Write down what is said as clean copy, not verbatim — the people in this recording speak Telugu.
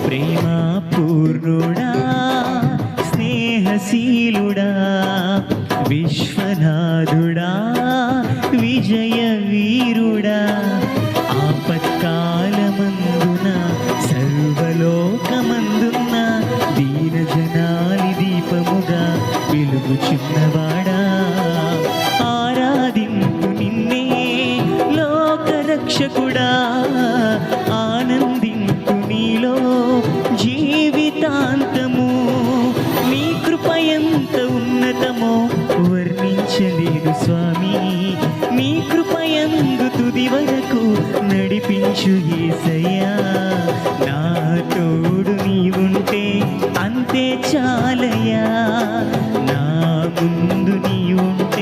ప్రేమా పూర్ణుడా స్నేహశీలుడా విశ్వనాథుడా విజయ వీరుడా ఆపత్కాలమందున సర్వలోకమందున్న దీన జనాలి దీపముగా వెలుగుచున్నవాడా ఆరాధింపు నిన్నే లోకరక్షకుడా ఆనందింపు నీలో జీవితాంతము నీ కృప ఎంత ఉన్నతమో వర్ణించలేను స్వామి నీ కృపయందు తుది వరకు నడిపించు యేసయ్యా నా తోడు నీవుంటే అంతే చాలయ్యా నా ముందు నీవుంటే